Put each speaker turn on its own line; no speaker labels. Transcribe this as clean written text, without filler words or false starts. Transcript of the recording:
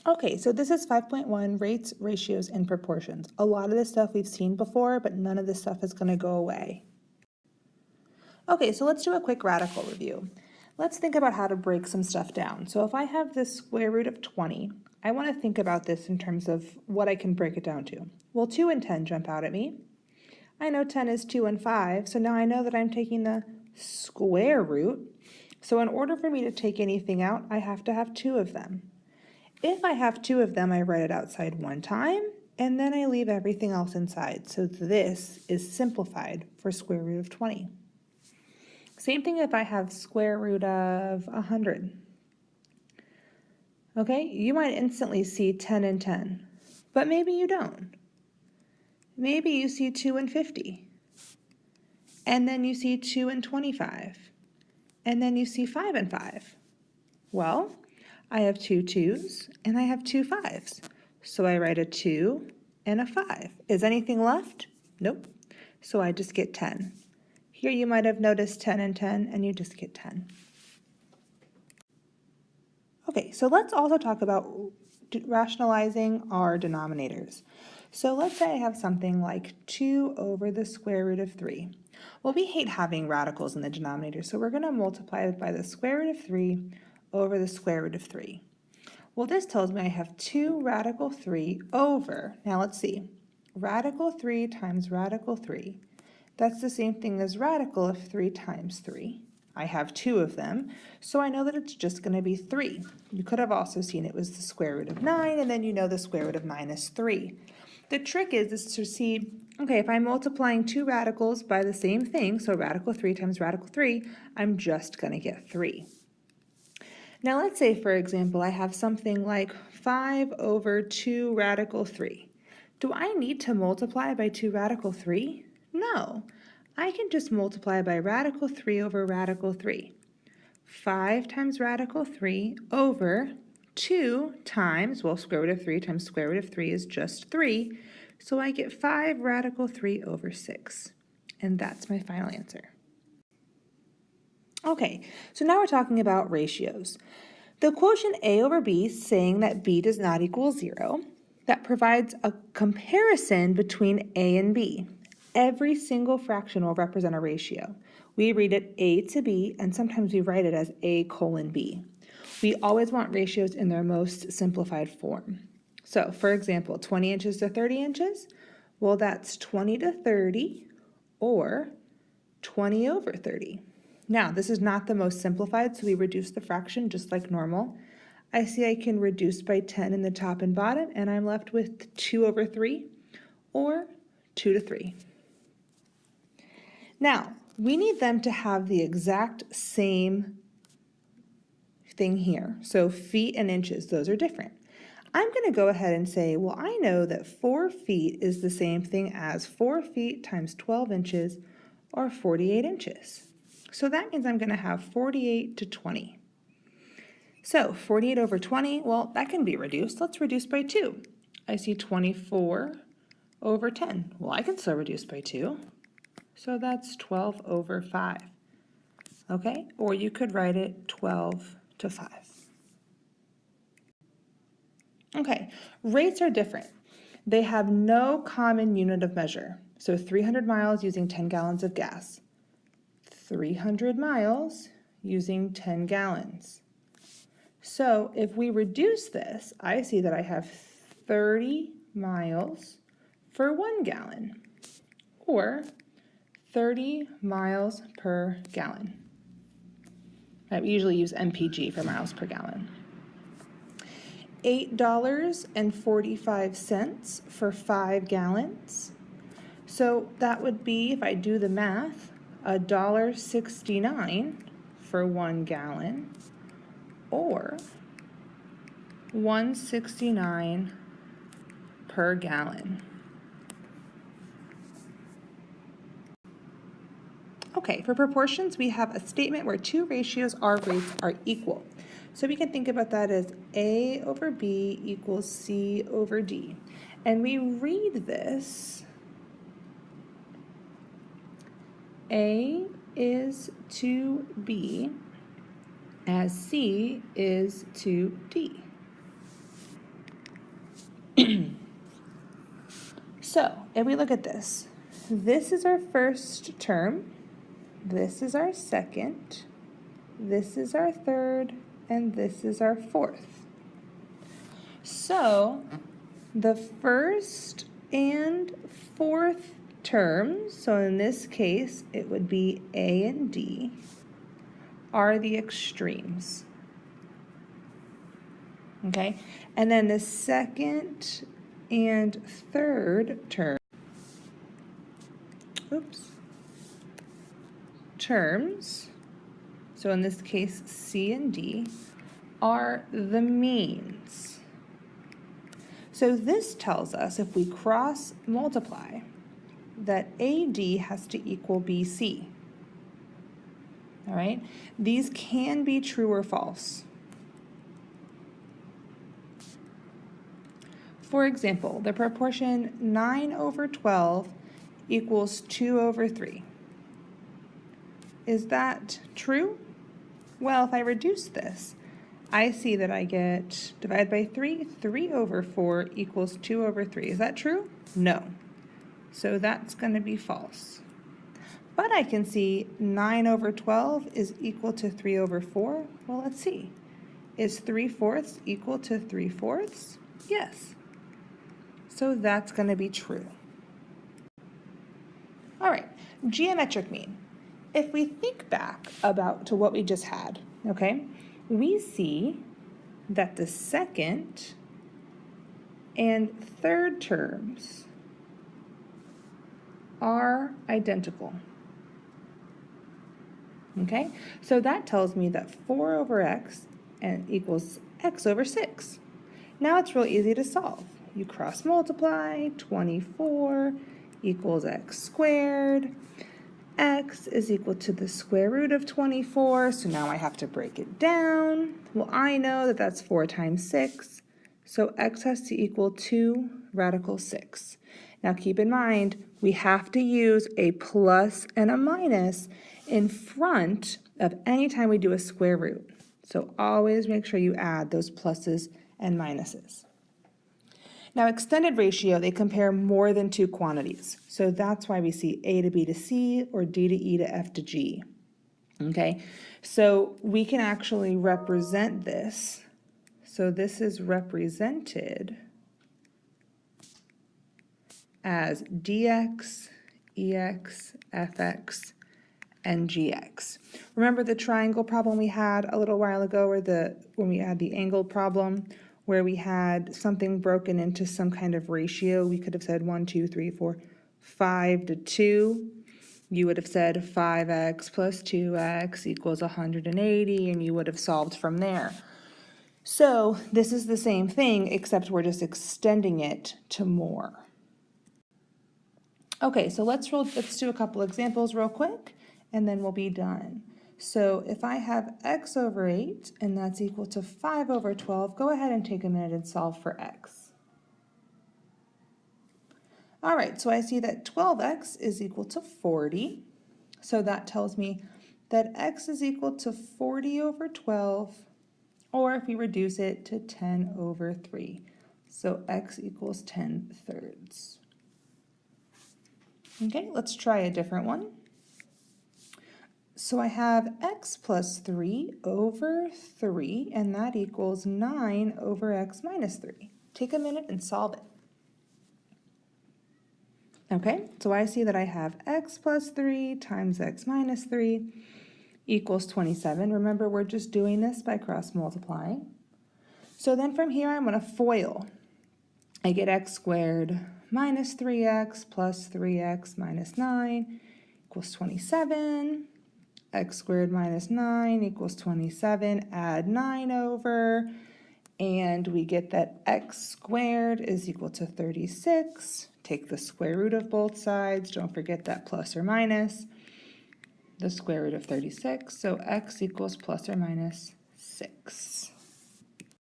Okay, so this is 5.1, rates, ratios, and proportions. A lot of this stuff we've seen before, but none of this stuff is going to go away. Okay, so let's do a quick radical review. Let's think about how to break some stuff down. So if I have the square root of 20, I want to think about this in terms of what I can break it down to. Well, 2 and 10 jump out at me. I know 10 is 2 and 5, so now I know that I'm taking the square root. So in order for me to take anything out, I have to have 2 of them. If I have 2 of them, I write it outside one time, and then I leave everything else inside. So this is simplified for square root of 20. Same thing if I have square root of 100. Okay, you might instantly see 10 and 10, but maybe you don't. Maybe you see 2 and 50, and then you see 2 and 25, and then you see 5 and 5. Well, I have 2 2's and I have 2 5's. So I write a 2 and a 5. Is anything left? Nope. So I just get 10. Here you might have noticed 10 and 10, and you just get 10. Okay, so let's also talk about rationalizing our denominators. So let's say I have something like 2 over the square root of 3. Well, we hate having radicals in the denominator, so we're going to multiply it by the square root of 3 over the square root of 3. Well, this tells me I have 2 radical 3 over, now let's see, radical 3 times radical 3. That's the same thing as radical of 3 times 3. I have 2 of them, so I know that it's just going to be 3. You could have also seen it was the square root of 9, and then you know the square root of 9 is 3. The trick is to see, okay, if I'm multiplying 2 radicals by the same thing, so radical 3 times radical 3, I'm just going to get 3. Now let's say, for example, I have something like 5 over 2 radical 3. Do I need to multiply by 2 radical 3? No. I can just multiply by radical 3 over radical 3. 5 times radical 3 over 2 times, well, square root of 3 times square root of 3 is just 3. So I get 5 radical 3 over 6. And that's my final answer. Okay, so now we're talking about ratios. The quotient A over B is saying that B does not equal 0. That provides a comparison between A and B. Every single fraction will represent a ratio. We read it A to B, and sometimes we write it as A colon B. We always want ratios in their most simplified form. So, for example, 20 inches to 30 inches, well, that's 20 to 30 or 20 over 30. Now, this is not the most simplified, so we reduce the fraction just like normal. I see I can reduce by 10 in the top and bottom, and I'm left with 2 over 3 or 2 to 3. Now, we need them to have the exact same thing here. So feet and inches, those are different. I'm going to go ahead and say, well, I know that 4 feet is the same thing as 4 feet times 12 inches or 48 inches. So that means I'm going to have 48 to 20. So 48 over 20, well, that can be reduced. Let's reduce by 2. I see 24 over 10. Well, I can still reduce by 2. So that's 12 over 5. Okay, or you could write it 12 to 5. Okay, rates are different. They have no common unit of measure. So 300 miles using 10 gallons of gas. 300 miles using 10 gallons. So if we reduce this, I see that I have 30 miles for 1 gallon, or 30 miles per gallon. I usually use MPG for miles per gallon. $8.45 for 5 gallons. So that would be, if I do the math, $1.69 for 1 gallon, or $1.69 per gallon. Okay, for proportions, we have a statement where 2 ratios or rates are equal. So we can think about that as A over B equals C over D. And we read this, A is to B as C is to D. So if we look at this, this is our first term, this is our second, this is our third, and this is our fourth. So the first and fourth terms, so in this case it would be A and D, are the extremes. Okay, and then the second and third terms, so in this case C and D, are the means. So this tells us if we cross multiply that AD has to equal BC. All right, these can be true or false. For example, the proportion 9/12 equals 2/3. Is that true? Well, if I reduce this, I see that I get divided by 3, 3/4 equals 2/3. Is that true? No. So that's going to be false. But I can see 9/12 is equal to 3/4. Well, let's see. Is 3/4 equal to 3/4? Yes. So that's going to be true. All right, geometric mean. If we think back to what we just had, okay, we see that the second and third terms are identical. Okay, so that tells me that 4/x and equals x/6. Now it's real easy to solve. You cross multiply, 24 equals x squared. X is equal to the square root of 24, so now I have to break it down. Well, I know that that's 4 times 6, so x has to equal 2 radical 6. Now keep in mind, we have to use a plus and a minus in front of any time we do a square root. So always make sure you add those pluses and minuses. Now, extended ratio, they compare more than two quantities. So that's why we see A to B to C or D to E to F to G. Okay, so we can actually represent this. So this is represented as dx, ex, fx, and gx. Remember the triangle problem we had a little while ago, or when we had the angle problem, where we had something broken into some kind of ratio? We could have said 1, 2, 3, 4, 5 to 2. You would have said 5x plus 2x equals 180, and you would have solved from there. So this is the same thing, except we're just extending it to more. Okay, so let's do a couple examples real quick, and then we'll be done. So if I have x/8, and that's equal to 5/12, go ahead and take a minute and solve for x. All right, so I see that 12x is equal to 40. So that tells me that x is equal to 40/12, or if we reduce it to 10/3. So x equals 10/3. Okay, let's try a different one. So I have x plus 3/3, and that equals 9/x minus 3. Take a minute and solve it. Okay, so I see that I have x plus 3 times x minus 3 equals 27. Remember, we're just doing this by cross multiplying. So then from here, I'm going to FOIL. I get x squared minus 3x plus 3x minus 9 equals 27. X squared minus 9 equals 27. Add 9 over, and we get that x squared is equal to 36. Take the square root of both sides. Don't forget that plus or minus. The square root of 36, so x equals plus or minus 6.